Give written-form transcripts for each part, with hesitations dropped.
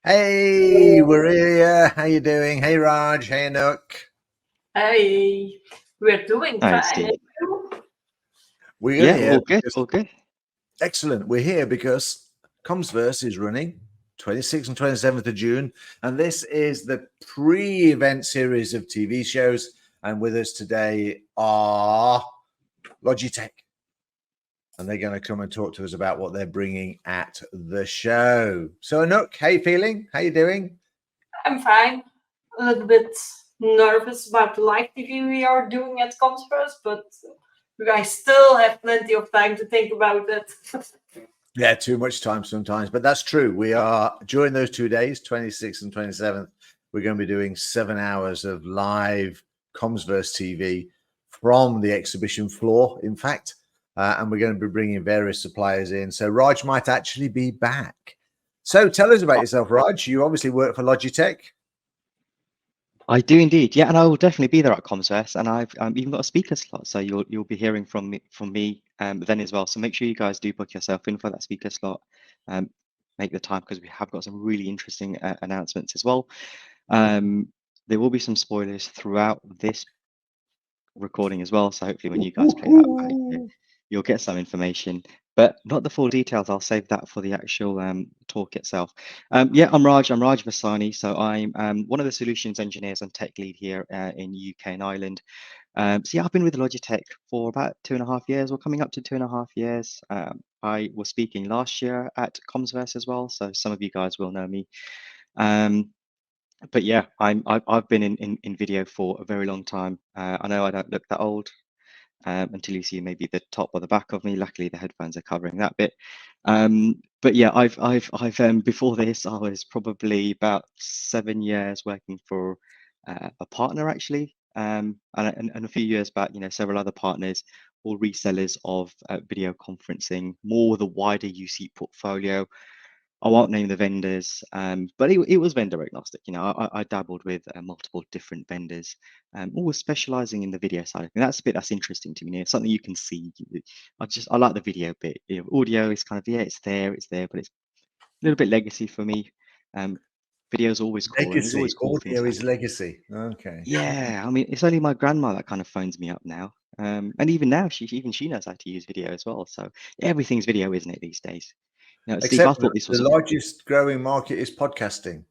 Hey, we're here. How you doing? Hey, Raj. Hey, Anouk. Hey, we're doing Hi, fine. Steve. We're Yeah, here. all good, all good. Excellent. We're here because Commsverse is running 26th and 27th of June. And this is the pre-event series of TV shows. And with us today are Logitech. And they're going to come and talk to us about what they're bringing at the show. So, Anouk, how you feeling? How you doing? I'm fine. A little bit nervous about the live TV we are doing at Commsverse, but I still have plenty of time to think about it. Yeah, too much time sometimes, but that's true. We are, during those 2 days, 26th and 27th, we're going to be doing 7 hours of live Commsverse TV from the exhibition floor, in fact, and we're going to be bringing various suppliers in. So Raj might actually be back. So tell us about yourself, Raj. You obviously work for Logitech. I do indeed, yeah, and I will definitely be there at Commsverse, and I've even got a speaker slot, so you'll be hearing from me then as well. So make sure you guys do book yourself in for that speaker slot. Make the time because we have got some really interesting announcements as well. There will be some spoilers throughout this recording as well, so hopefully when you guys play that back, you'll get some information, but not the full details. I'll save that for the actual talk itself. Yeah, I'm Raj Vasani. So I'm one of the solutions engineers and tech lead here in UK and Ireland. So yeah, I've been with Logitech for about 2.5 years, or coming up to 2.5 years. I was speaking last year at Commsverse as well, so some of you guys will know me. But yeah, I've been in video for a very long time. I know I don't look that old. Until you see maybe the top or the back of me. Luckily, the headphones are covering that bit. But yeah, I've before this, I was probably about 7 years working for a partner actually, and a few years back, several other partners, all resellers of video conferencing, more with a wider UC portfolio. I won't name the vendors, but it was vendor agnostic. I dabbled with multiple different vendors, always specializing in the video side of things. That's a bit that's interesting to me. It's something you can see. I like the video bit. Audio is kind of it's there, but it's a little bit legacy for me. Video is always cool, and there's always cool things. Audio is legacy. Okay. Yeah, I mean, it's only my grandma that kind of phones me up now, and even now, she knows how to use video as well. So everything's video, isn't it, these days? Steve, I Except thought this was the largest growing market is podcasting.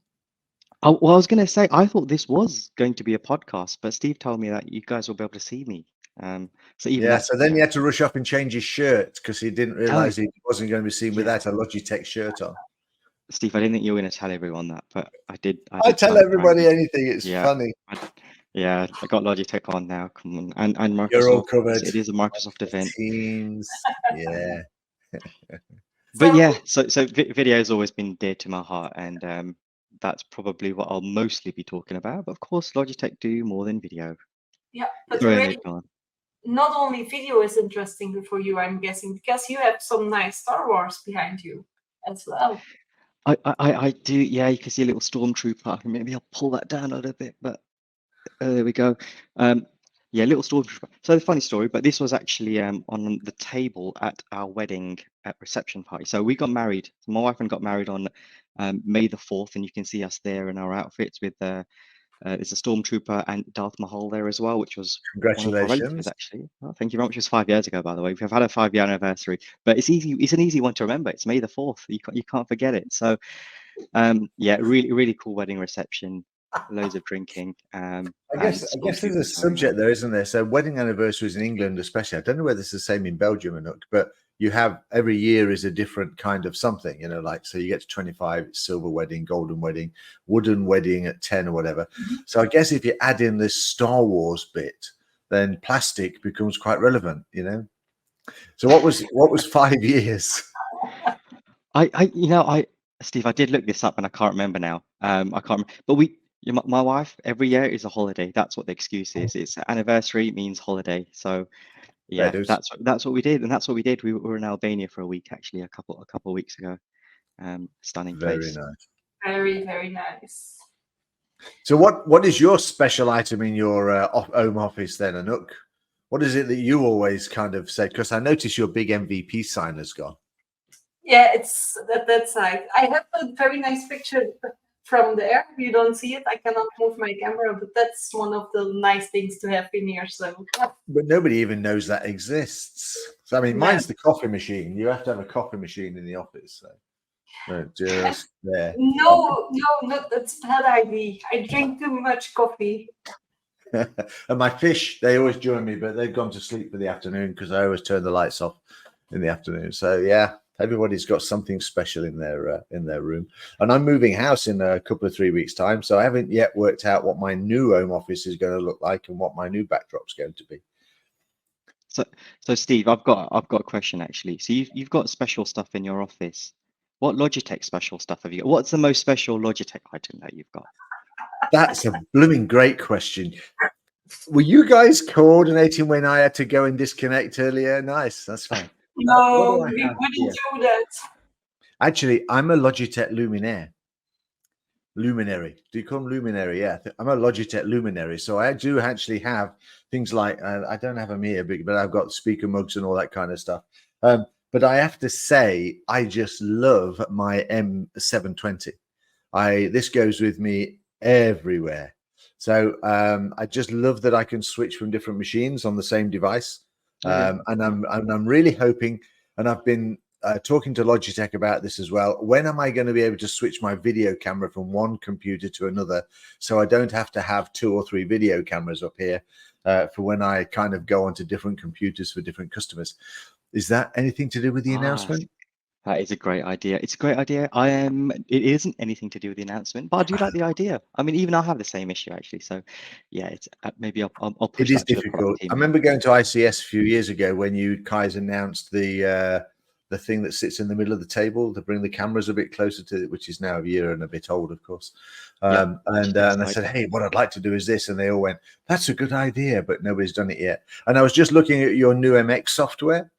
Oh, well, I was going to say, I thought this was going to be a podcast, but Steve told me that you guys will be able to see me. So even Yeah, that, so then he had to rush up and change his shirt because he didn't realize he wasn't going to be seen yeah. without a Logitech shirt on. Steve, I didn't think you were going to tell everyone that, but I did. I tell everybody anything. It's Yeah. funny. Yeah, I got Logitech on now. Come on, and Microsoft. You're all covered. It is a Microsoft event. Teams. Yeah. But yeah, so video has always been dear to my heart, and that's probably what I'll mostly be talking about. But of course, Logitech do more than video. Yeah, but Really, not only video is interesting for you, I'm guessing, because you have some nice Star Wars behind you as well. I do, yeah. You can see a little stormtrooper. Maybe I'll pull that down a little bit, but there we go. Yeah, little stormtrooper. So the funny story, but this was actually on the table at our wedding reception party. So we got married. My wife and got married on May the 4th, and you can see us there in our outfits with there's a stormtrooper and Darth Mahal there as well, which was congratulations. One of our relatives, actually. Oh, thank you very much. It was 5 years ago, by the way. We've had a 5-year anniversary, but it's easy. It's an easy one to remember. It's May the 4th. You can't forget it. So, yeah, really cool wedding reception. Loads of drinking. I guess there's a subject there, isn't there? So wedding anniversaries in England, especially. I don't know whether it's the same in Belgium or not, but you have every year is a different kind of something. Like so you get to 25, it's silver wedding, golden wedding, wooden wedding at 10 or whatever. So I guess if you add in this Star Wars bit, then plastic becomes quite relevant. So what was 5 years? Steve, I did look this up and I can't remember now. I can't remember, but my wife, every year is a holiday. That's what the excuse is. It's anniversary means holiday. So yeah, that's what we did, and that's what we did. We were in Albania for a week, actually, a couple of weeks ago. Stunning place. Very nice. Very, very nice. So what is your special item in your home office then, Anouk? What is it that you always kind of say? Because I notice your big MVP sign has gone. Yeah, it's that side. I have a very nice picture from there. You don't see it. I cannot move my camera, but that's one of the nice things to have in here. So, But nobody even knows that exists. So I mean, mine's the coffee machine. You have to have a coffee machine in the office. So just there. no, that's a bad idea. I drink too much coffee. And my fish, they always join me, but they've gone to sleep for the afternoon because I always turn the lights off in the afternoon. So yeah, everybody's got something special in their room. And I'm moving house in a couple of 3 weeks' time, so I haven't yet worked out what my new home office is going to look like and what my new backdrop's going to be. So Steve, I've got a question actually. So you've got special stuff in your office. What Logitech special stuff have you got? What's the most special Logitech item that you've got? That's a blooming great question. Were you guys coordinating when I had to go and disconnect earlier? Nice, that's fine. No, we wouldn't do that. Actually, I'm a Logitech luminary. Do you call them luminary? Yeah, I'm a Logitech luminary. So I do actually have things like, I don't have them here, but I've got speaker mugs and all that kind of stuff. But I have to say, I just love my M720. This goes with me everywhere. So I just love that I can switch from different machines on the same device. And I'm really hoping, and I've been talking to Logitech about this as well. When am I going to be able to switch my video camera from one computer to another, so I don't have to have 2 or 3 video cameras up here for when I kind of go onto different computers for different customers? Is that anything to do with the announcement? That is a great idea. It's a great idea. It isn't anything to do with the announcement, but I do like the idea. I mean, even I have the same issue actually. So yeah, it's maybe I'll push it is that to the difficult. product team. I remember going to ICS a few years ago when you guys announced the thing that sits in the middle of the table to bring the cameras a bit closer to it, which is now a year and a bit old, of course. And I said, hey, what I'd like to do is this. And they all went, that's a good idea, but nobody's done it yet. And I was just looking at your new MX software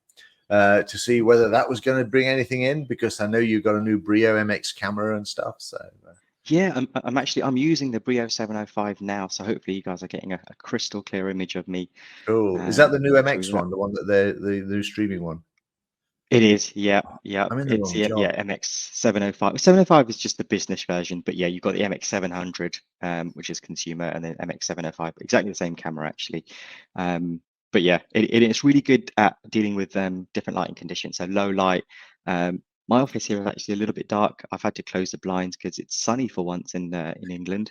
to see whether that was going to bring anything in, because I know you've got a new Brio MX camera and stuff. So yeah, I'm using the Brio 705 now, so hopefully you guys are getting a crystal clear image of me. cool. Is that the new MX one, the one that the new streaming one? It is, yeah. I'm in the wrong job. Yeah, MX 705. 705 is just the business version, but yeah, you've got the MX 700, which is consumer, and then MX 705, exactly the same camera actually. But yeah, it's really good at dealing with different lighting conditions. So low light. My office here is actually a little bit dark. I've had to close the blinds because it's sunny for once in England.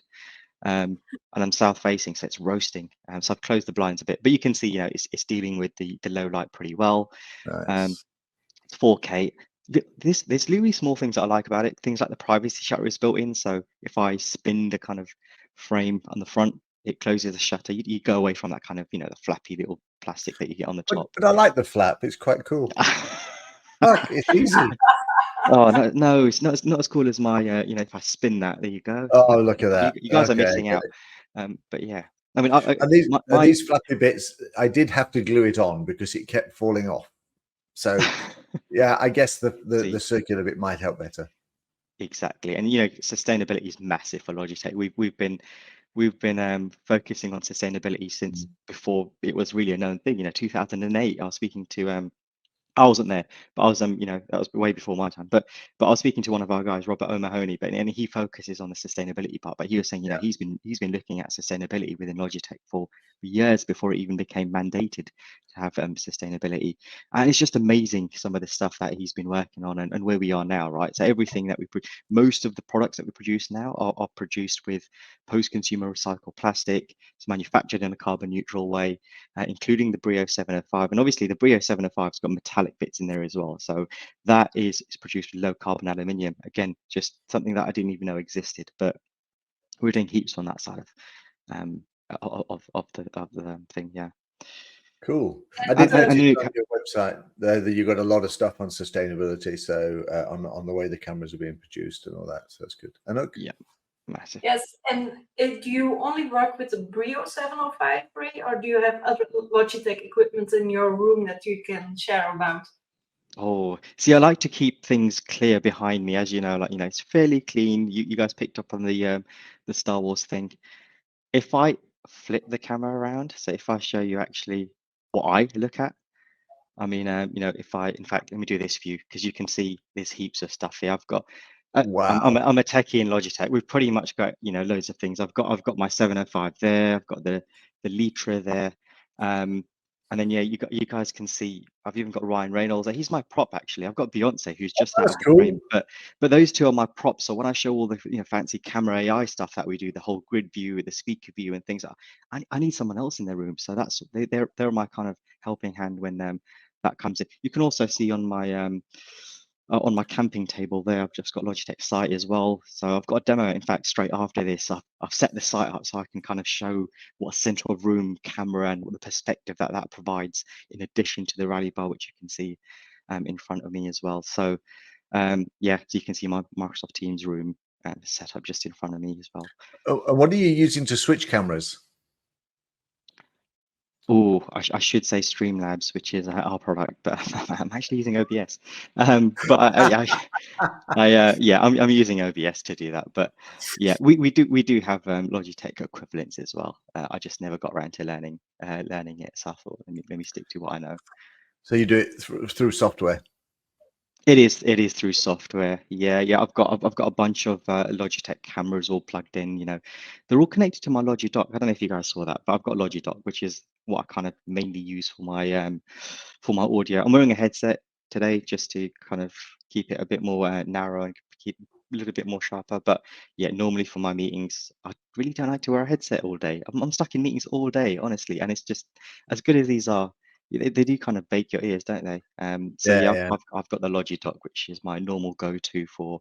And I'm south facing, so it's roasting. So I've closed the blinds a bit, but you can see, it's dealing with the low light pretty well. Nice. It's 4K. There's really small things that I like about it. Things like the privacy shutter is built in, so if I spin the kind of frame on the front, it closes the shutter. You go away from that kind of, the flappy little plastic that you get on the top. But I like the flap. It's quite cool. Look, it's easy. Oh no, it's not as cool as my if I spin that, there you go. Oh, look at that. You guys are missing out. But yeah, I mean, these flappy bits, I did have to glue it on because it kept falling off. So yeah, I guess the circular bit might help better. Exactly, and sustainability is massive for Logitech. We've been focusing on sustainability since before it was really a known thing. 2008. I was speaking to I wasn't there, but I was that was way before my time. But I was speaking to one of our guys, Robert O'Mahony, and he focuses on the sustainability part. But he was saying, he's been looking at sustainability within Logitech for years before it even became mandated to have sustainability. And it's just amazing some of the stuff that he's been working on and where we are now, right? So everything that most of the products that we produce now are produced with post-consumer recycled plastic. It's manufactured in a carbon neutral way, including the Brio 705. And obviously the Brio 705 has got metallic bits in there as well. So that is produced with low carbon aluminium. Again, just something that I didn't even know existed, but we're doing heaps on that side of the thing. Yeah. Cool. I did notice on your website there that you got a lot of stuff on sustainability. So on the way the cameras are being produced and all that. So that's good. Anouk? Yeah. Massive. Yes, and do you only work with the Brio 705, Ray, or do you have other Logitech equipment in your room that you can share about? Oh, see, I like to keep things clear behind me, as you know, it's fairly clean. You guys picked up on the Star Wars thing. If I flip the camera around, so if I show you actually what I look at, I mean, in fact, let me do this for you because you can see there's heaps of stuff here. I've got Wow. I'm a techie in Logitech. We've pretty much got, you know, loads of things. I've got my 705 there. I've got the Litra there. And then yeah, you guys can see I've even got Ryan Reynolds there. He's my prop actually. I've got Beyonce who's just out That's of the cool. frame. But those two are my props. So when I show all the, you know, fancy camera AI stuff that we do, the whole grid view, the speaker view, and things like, I need someone else in their room. So that's they're my kind of helping hand when that comes in. You can also see on my camping table there, I've just got Logitech site as well. So I've got a demo, in fact, straight after this. I've set the site up so I can kind of show what a central room camera and what the perspective that provides, in addition to the rally bar, which you can see in front of me as well. So yeah, so you can see my Microsoft Teams room set up just in front of me as well. Oh, and what are you using to switch cameras? Oh, I should say Streamlabs, which is our product, but I'm actually using OBS. But yeah, I'm using OBS to do that. But yeah, we do have Logitech equivalents as well. I just never got around to learning it, so I thought let me stick to what I know. So you do it through software? It is through software. Yeah. I've got a bunch of Logitech cameras all plugged in. You know, they're all connected to my Logidock. I don't know if you guys saw that, but I've got Logidock, which is what I kind of mainly use for my audio. I'm wearing a headset today just to kind of keep it a bit more narrow and keep a little bit more sharper. But yeah, normally for my meetings, I really don't like to wear a headset all day. I'm stuck in meetings all day, honestly, and it's just, as good as these are, they do kind of bake your ears, don't they? So yeah, Yeah. I've got the Logitech, which is my normal go-to for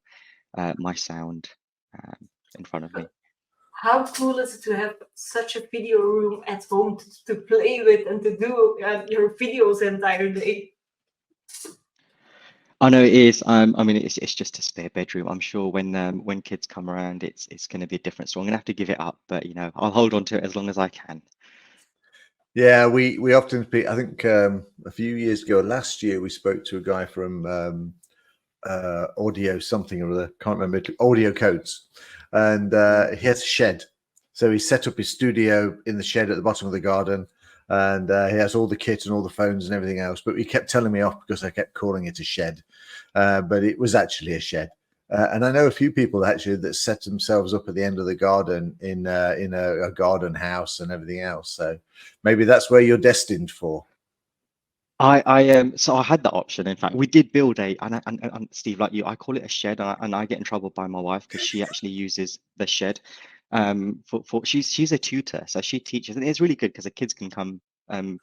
my sound in front of me. How cool is it to have such a video room at home to play with and to do your videos the entire day? I know it is. I mean, it's just a spare bedroom. I'm sure when kids come around, it's going to be a different story. I'm gonna have to give it up, but you know, I'll hold on to it as long as I can. Yeah, we often speak. I think a few years ago, last year, we spoke to a guy from audio something or other, can't remember, Audio Codes, and he has a shed. So he set up his studio in the shed at the bottom of the garden, and he has all the kit and all the phones and everything else. But he kept telling me off because I kept calling it a shed, but it was actually a shed. And I know a few people actually that set themselves up at the end of the garden in a garden house and everything else. So maybe that's where you're destined for. So I had that option. In fact, we did build and Steve, like you, I call it a shed, and I get in trouble by my wife because she actually uses the shed. For she's a tutor, so she teaches, and it's really good because the kids can come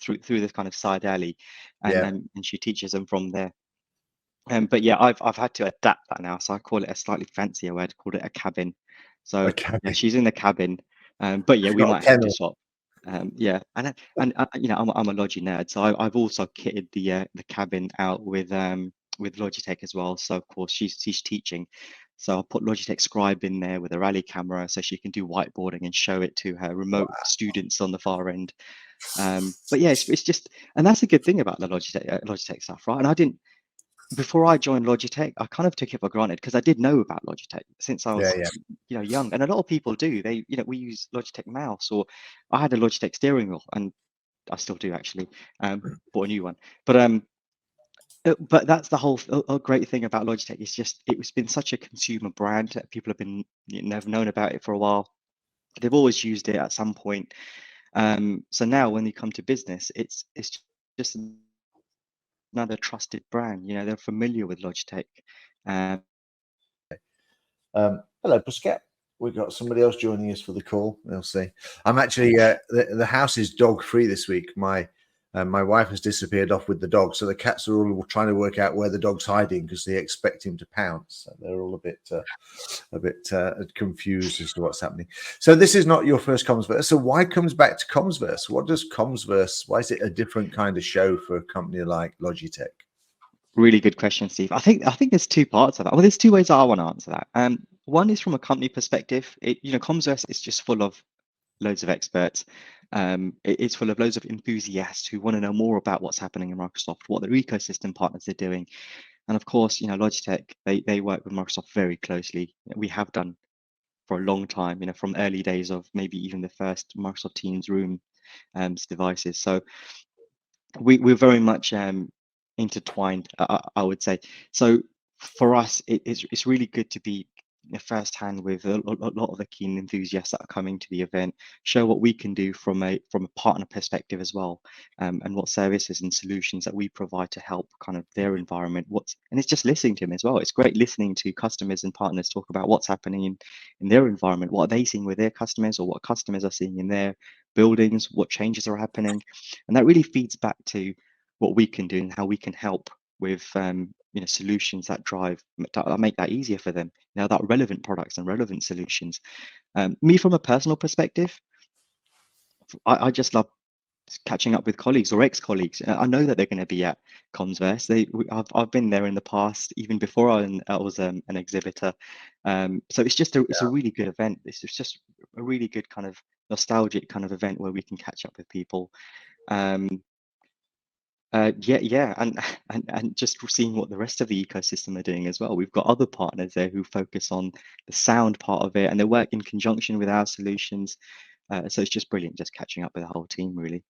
through this kind of side alley, Yeah. and she teaches them from there. But yeah, I've had to adapt that now, so I call it a slightly fancier word, called it a cabin. So Okay. yeah, she's in the cabin, but yeah, we Not a might have to kennel. swap. Yeah, and you know, I'm a Logi nerd, so I've also kitted the cabin out with Logitech as well. So of course she's teaching, so I'll put Logitech Scribe in there with a rally camera, so she can do whiteboarding and show it to her remote students on the far end. But yeah, it's just, and that's a good thing about the Logitech stuff, right? And I didn't. Before I joined Logitech, I kind of took it for granted because I did know about Logitech since I was, Yeah. you know, young, and a lot of people do. They, you know, we use Logitech mouse, or I had a Logitech steering wheel, and I still do actually. Bought a new one, but that's the whole great thing about Logitech. It's just it's been such a consumer brand that people have been, you know, have known about it for a while. They've always used it at some point. So now when you come to business, it's just another trusted brand. You know, they're familiar with Logitech. Hello, Puscat. We've got somebody else joining us for the call. We'll see. I'm actually the house is dog free this week. My wife has disappeared off with the dog, so the cats are all trying to work out where the dog's hiding because they expect him to pounce. So they're all a bit confused as to what's happening. So this is not your first Commsverse. So why comes back to Commsverse? What does Commsverse? Why is it a different kind of show for a company like Logitech? Really good question, Steve. I think there's two parts of that. Well, there's two ways I want to answer that. One is from a company perspective. Commsverse is just full of loads of experts. It's full of loads of enthusiasts who want to know more about what's happening in Microsoft, what their ecosystem partners are doing, and of course, you know, Logitech, they work with Microsoft very closely. We have done for a long time. You know, from early days of maybe even the first Microsoft Teams Room devices. So we're very much intertwined, I would say. So for us, it's really good to be firsthand with a lot of the keen enthusiasts that are coming to the event, show what we can do from a partner perspective as well, and what services and solutions that we provide to help kind of their environment. And it's just listening to them as well. It's great listening to customers and partners talk about what's happening in their environment, what are they seeing with their customers, or what customers are seeing in their buildings, what changes are happening, and that really feeds back to what we can do and how we can help with solutions that make that easier for them, that relevant products and relevant solutions. Me, from a personal perspective, I just love catching up with colleagues or ex-colleagues. I know that they're going to be at Commsverse. I've been there in the past, even before I was an exhibitor. So it's just it's a really good event. It's just a really good kind of nostalgic kind of event where we can catch up with people. Yeah, and just seeing what the rest of the ecosystem are doing as well. We've got other partners there who focus on the sound part of it, and they work in conjunction with our solutions. So it's just brilliant, just catching up with the whole team, really.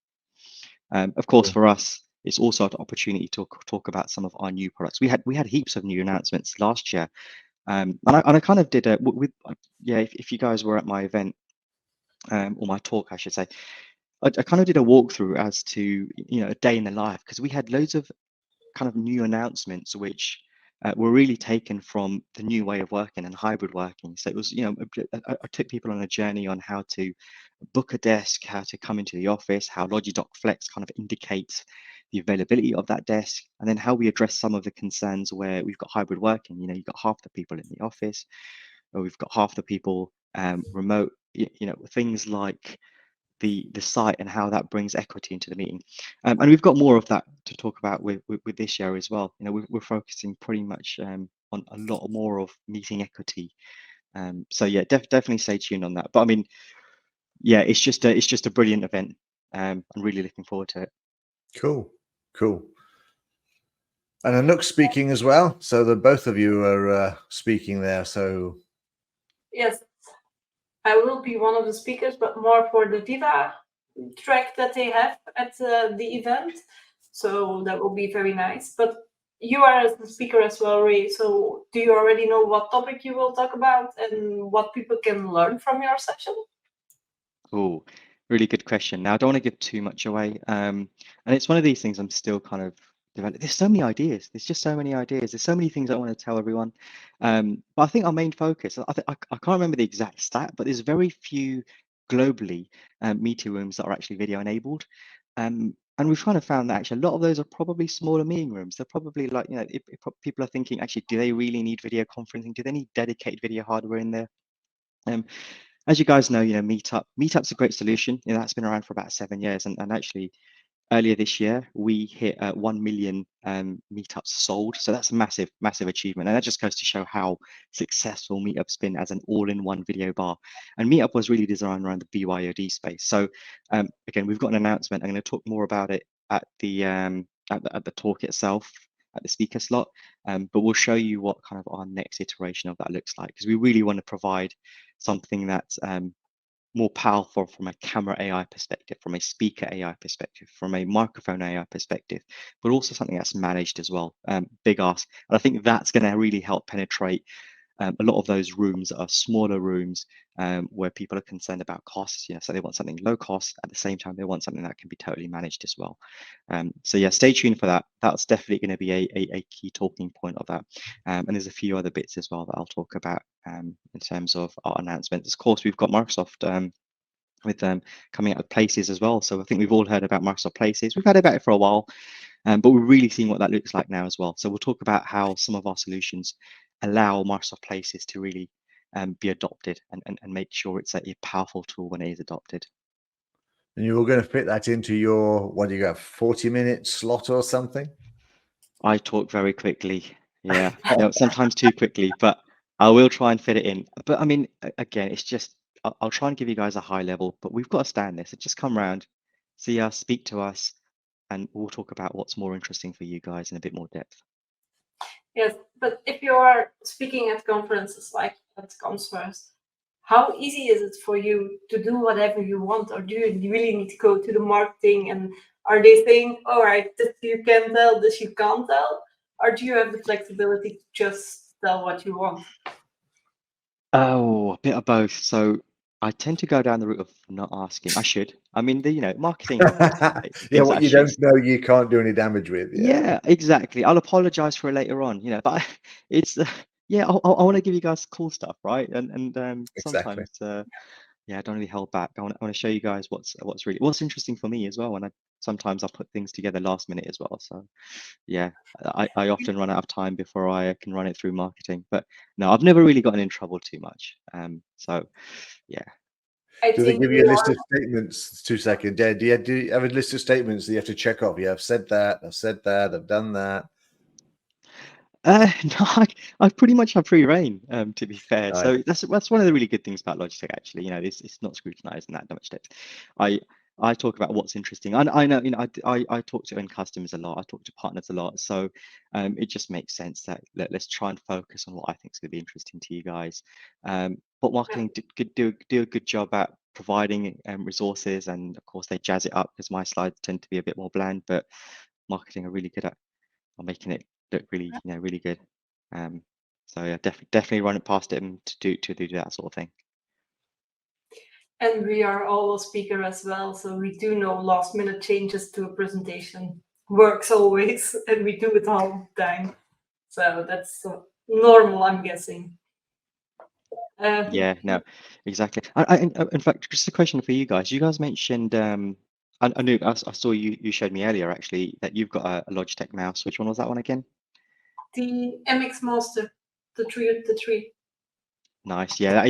Of course, for us, it's also an opportunity to talk about some of our new products. We had heaps of new announcements last year, and I kind of did if you guys were at my event, or my talk, I should say. I kind of did a walkthrough as to a day in the life, because we had loads of kind of new announcements which were really taken from the new way of working and hybrid working. So it was, I took people on a journey on how to book a desk, how to come into the office, how Logitech Flex kind of indicates the availability of that desk, and then how we address some of the concerns where we've got hybrid working. You've got half the people in the office, or we've got half the people remote. Things like the site and how that brings equity into the meeting, and we've got more of that to talk about with this year as well. We're focusing pretty much on a lot more of meeting equity. So yeah, definitely stay tuned on that. But I mean, yeah, it's just a brilliant event. I'm really looking forward to it. Cool. And Anouk's speaking as well, so the both of you are speaking there. So yes, I will be one of the speakers, but more for the Viva track that they have at the event. So that will be very nice. But you are the speaker as well, Ray. So do you already know what topic you will talk about and what people can learn from your session? Oh, really good question. Now, I don't want to give too much away. And it's one of these things I'm still kind of developing. There's so many ideas. There's just so many ideas. There's so many things I want to tell everyone. But I think our main focus, I can't remember the exact stat, but there's very few globally meeting rooms that are actually video enabled. And we've kind of found that actually a lot of those are probably smaller meeting rooms. They're probably like, if people are thinking, actually, do they really need video conferencing? Do they need dedicated video hardware in there? As you guys know, Meetup's a great solution. That's been around for about 7 years, and actually earlier this year we hit 1 million meetups sold. So that's a massive achievement, and that just goes to show how successful Meetup's been as an all-in-one video bar. And Meetup was really designed around the BYOD space. So again, we've got an announcement. I'm going to talk more about it at the talk itself, at the speaker slot, but we'll show you what kind of our next iteration of that looks like, because we really want to provide something that's more powerful from a camera AI perspective, from a speaker AI perspective, from a microphone AI perspective, but also something that's managed as well. Big ask. And I think that's going to really help penetrate a lot of those rooms that are smaller rooms where people are concerned about costs. So they want something low cost. At the same time, they want something that can be totally managed as well. So yeah, stay tuned for that. That's definitely going to be a key talking point of that. And there's a few other bits as well that I'll talk about in terms of our announcements. Of course, we've got Microsoft with them coming out with Places as well. So I think we've all heard about Microsoft Places. We've heard about it for a while, but we're really seeing what that looks like now as well. So we'll talk about how some of our solutions allow Microsoft Places to really be adopted and make sure it's a powerful tool when it is adopted. And you were going to fit that into your, what do you got, 40-minute slot or something? I talk very quickly. Yeah, sometimes too quickly, but I will try and fit it in. But I mean, again, it's just, I'll try and give you guys a high level, but we've got to stand this. So just come around, see us, speak to us, and we'll talk about what's more interesting for you guys in a bit more depth. Yes, but if you are speaking at conferences like at Commsverse, how easy is it for you to do whatever you want, or do you really need to go to the marketing and are they saying, all right, this you can tell, this you can't tell? or do you have the flexibility to just tell what you want? Oh, a bit of both. So I tend to go down the route of not asking. I should. I mean, marketing Yeah, things that what I you should. don't know, you can't do any damage with. Yeah, exactly. I'll apologize for it later on, but it's yeah, I want to give you guys cool stuff, right? And Exactly. sometimes yeah, I don't really hold back. I want to show you guys what's interesting for me as well. And sometimes I put things together last minute as well. So yeah, I often run out of time before I can run it through marketing. But no, I've never really gotten in trouble too much. So yeah. I Do they think give we you a list are. of statements? 2 seconds. Yeah. Do you have a list of statements that you have to check off? Yeah, I've said that. I've said that. I've done that. No, I pretty much have free reign, to be fair. Right. So that's one of the really good things about Logitech, actually. It's not scrutinized in that much depth. I I talk about what's interesting. I know, I talk to end customers a lot. I talk to partners a lot. So it just makes sense that let's try and focus on what I think is going to be interesting to you guys. But marketing do a good job at providing resources, and of course they jazz it up because my slides tend to be a bit more bland, but marketing are really good at making it look really, really good. So yeah, definitely run it past him to do that sort of thing. And we are all a speaker as well, so we do know last minute changes to a presentation works always, and we do it all the time. So that's normal, I'm guessing. Yeah, no, exactly. In fact, just a question for you guys. You guys mentioned, I knew I saw you showed me earlier actually that you've got a Logitech mouse. Which one was that one again? The MX Master, the three. Nice. Yeah,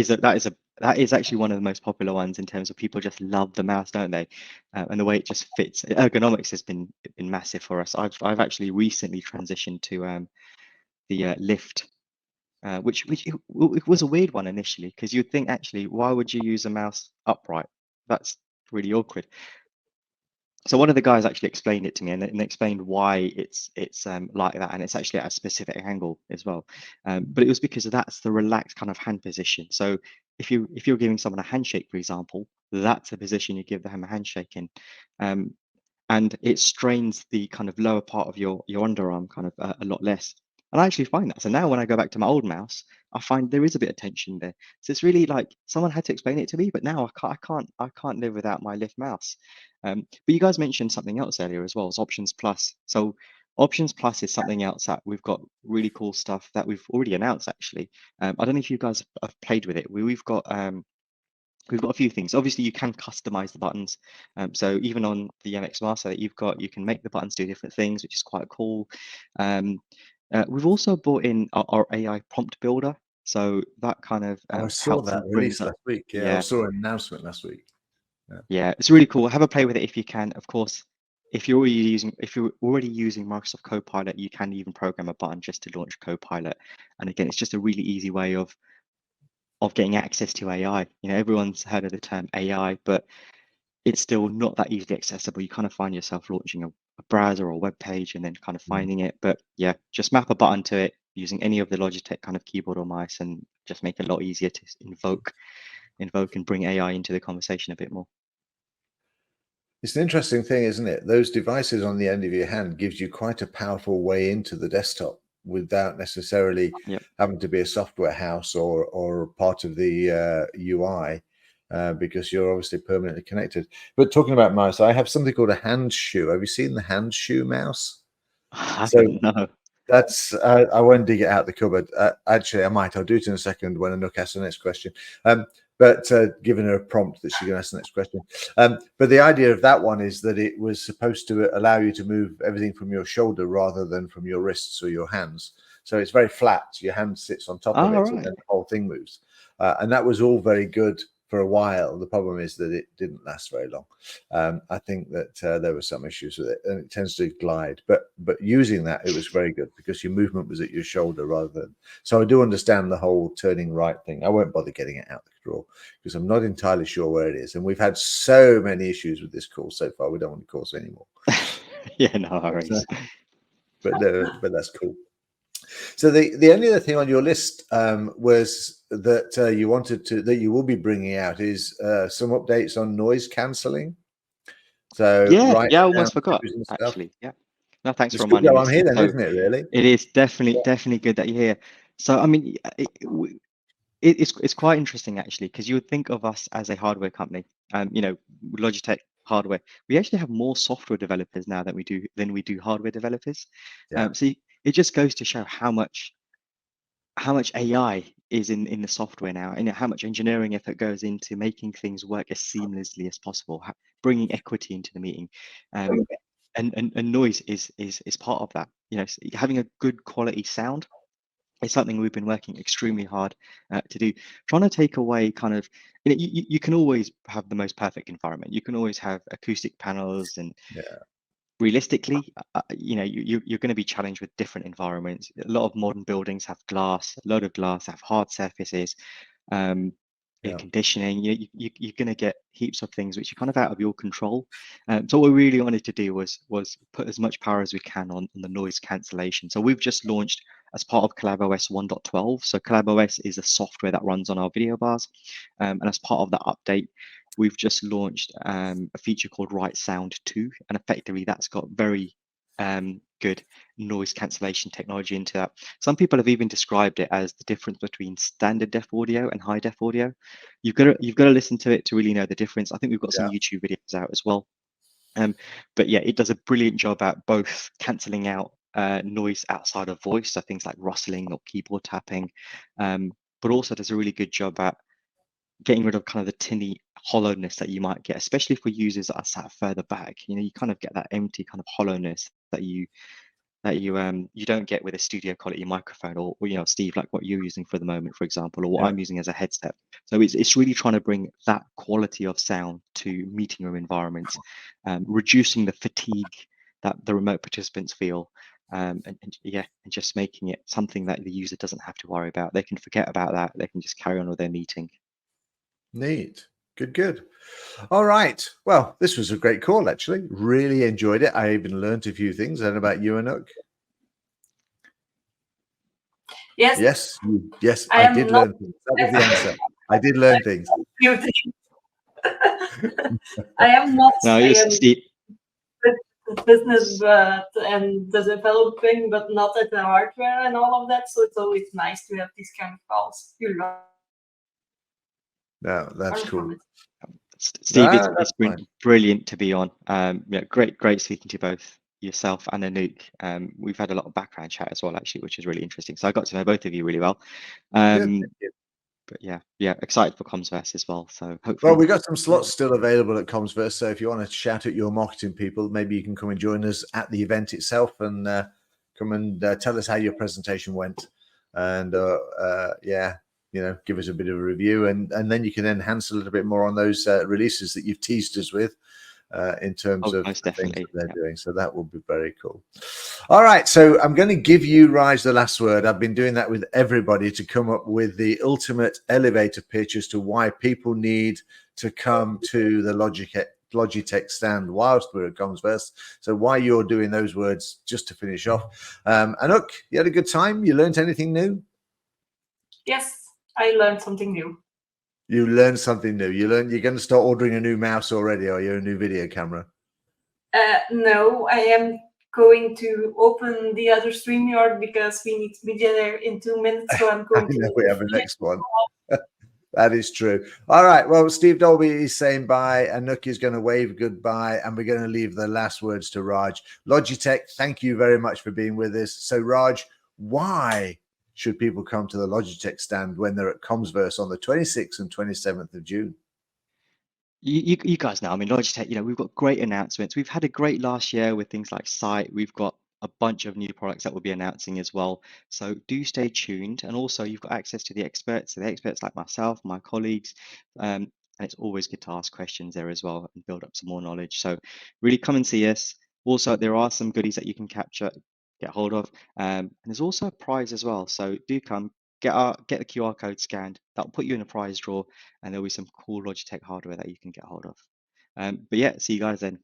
that is actually one of the most popular ones in terms of people just love the mouse, don't they? And the way it just fits. Ergonomics has been massive for us. I've actually recently transitioned to the Lift, which it was a weird one initially because you'd think actually why would you use a mouse upright? That's really awkward. So one of the guys actually explained it to me and explained why it's like that, and it's actually at a specific angle as well. But it was because that's the relaxed kind of hand position. So if you're giving someone a handshake, for example, that's the position you give them a handshake in. Um, and it strains the kind of lower part of your underarm kind of a lot less. And I actually find that. So now when I go back to my old mouse, I find there is a bit of tension there. So it's really like someone had to explain it to me, but now I can't live without my Lift mouse. But you guys mentioned something else earlier as well, as Options Plus. So Options Plus is something else that we've got really cool stuff that we've already announced actually. I don't know if you guys have played with it. We've got a few things. Obviously, you can customize the buttons. So even on the MX Master that you've got, you can make the buttons do different things, which is quite cool. We've also brought in our AI prompt builder. So that kind of I saw helps that and release brings last week. Yeah, I yeah, saw an announcement last week. yeah, it's really cool. Have a play with it if you can. Of course, if you're already using Microsoft Copilot, you can even program a button just to launch Copilot. And again, it's just a really easy way of getting access to AI. Everyone's heard of the term AI, but it's still not that easily accessible. You kind of find yourself launching a browser or a web page and then kind of finding it. But yeah, just map a button to it using any of the Logitech kind of keyboard or mice and just make it a lot easier to invoke and bring AI into the conversation a bit more. It's an interesting thing, isn't it? Those devices on the end of your hand gives you quite a powerful way into the desktop without necessarily having to be a software house or part of the UI, because you're obviously permanently connected. But talking about mouse, I have something called a hand shoe. Have you seen the hand shoe mouse? I So haven't, no. that's I won't dig it out the cupboard. Actually, I might. I'll do it in a second when Anouk asks the next question. But giving her a prompt that she can ask the next question. But the idea of that one is that it was supposed to allow you to move everything from your shoulder rather than from your wrists or your hands. So it's very flat. Your hand sits on top of it, and then the whole thing moves. And that was all very good for a while. The problem is that it didn't last very long. I think that there were some issues with it, and it tends to glide. But using that, it was very good because your movement was at your shoulder rather than. So I do understand the whole turning right thing. I won't bother getting it out the drawer because I'm not entirely sure where it is. And we've had so many issues with this course so far. We don't want to cause anymore. Yeah, no worries. But that's cool. So the only other thing on your list was that you wanted to that you will be bringing out is some updates on noise cancelling. So Yeah, right I down almost forgot and stuff. actually. Yeah. No, thanks It's for good reminding that me, I'm here Steve. then, So isn't it, really? it is definitely good that you're here. So I mean, it's quite interesting actually, because you would think of us as a hardware company, you know, Logitech hardware. We actually have more software developers now than we do hardware developers. Yeah. So it just goes to show how much AI is in the software now, and how much engineering effort goes into making things work as seamlessly as possible, bringing equity into the meeting, and noise is part of that. You know, having a good quality sound is something we've been working extremely hard to do. Trying to take away kind of, you know, you can always have the most perfect environment. You can always have acoustic panels, and Yeah. realistically, you know, you're going to be challenged with different environments. A lot of modern buildings have glass, a lot of glass have hard surfaces, um, air Yeah. conditioning. You're going to get heaps of things which are kind of out of your control. So what we really wanted to do was put as much power as we can on the noise cancellation. So we've just launched as part of CollabOS 1.12. So CollabOS is a software that runs on our video bars, and as part of that update, we've just launched a feature called Right Sound 2, and effectively that's got very good noise cancellation technology into that. Some people have even described it as the difference between standard def audio and high def audio. You've got to listen to it to really know the difference. I think we've got some Yeah. YouTube videos out as well. But yeah, it does a brilliant job at both cancelling out noise outside of voice, so things like rustling or keyboard tapping, but also does a really good job at getting rid of kind of the tinny hollowness that you might get, especially for users that are sat further back. You know, you kind of get that empty kind of hollowness that you don't get with a studio quality microphone, or you know, Steve, like what you're using for the moment, for example, or what Yeah. I'm using as a headset. So it's really trying to bring that quality of sound to meeting room environments, reducing the fatigue that the remote participants feel, and just making it something that the user doesn't have to worry about. They can forget about that. They can just carry on with their meeting. Neat. Good. All right. Well, this was a great call, actually. Really enjoyed it. I even learned a few things. And about you, Anouk? Yes, Yes, I I am did not learn things. That was the answer. I did learn things. computing. I am not. No, I it's am Steve. business, but and the developing, but not at the hardware and all of that. So it's always nice to have these kind of calls. You learn No, that's from cool. it. Steve, it's That's been fine. brilliant to be on. Yeah, great speaking to both yourself and Anouk. We've had a lot of background chat as well, actually, which is really interesting. So I got to know both of you really well. Good. But yeah, excited for Commsverse as well. So Well, hopefully, we got some slots still available at Commsverse. So if you want to shout at your marketing people, maybe you can come and join us at the event itself and come and tell us how your presentation went. And yeah, you know, give us a bit of a review, and then you can enhance a little bit more on those releases that you've teased us with. In terms of most the things definitely. that they're doing. So that will be very cool. All right. So I'm going to give you, Raj, the last word. I've been doing that with everybody to come up with the ultimate elevator pitch as to why people need to come to the Logitech stand whilst we're at Commsverse. So why you're doing those words just to finish off. Anouk, you had a good time? You learned anything new? Yes, I learned something new. You learned something new. You're going to start ordering a new mouse already, or you're a new video camera? No, I am going to open the other StreamYard because we need to be there in 2 minutes. So I'm I going know to. we have a next one. That is true. All right. Well, Steve Dolby is saying bye. Anouk is going to wave goodbye. And we're going to leave the last words to Raj. Logitech, thank you very much for being with us. So, Raj, why should people come to the Logitech stand when they're at Commsverse on the 26th and 27th of June? You guys know, I mean, Logitech, you know, we've got great announcements. We've had a great last year with things like Sight. We've got a bunch of new products that we'll be announcing as well. So do stay tuned. And also, you've got access to the experts, like myself, my colleagues. And it's always good to ask questions there as well and build up some more knowledge. So really come and see us. Also, there are some goodies that you can get hold of. And there's also a prize as well. So do come. Get the QR code scanned. That'll put you in a prize draw, and there'll be some cool Logitech hardware that you can get hold of. But yeah, see you guys then.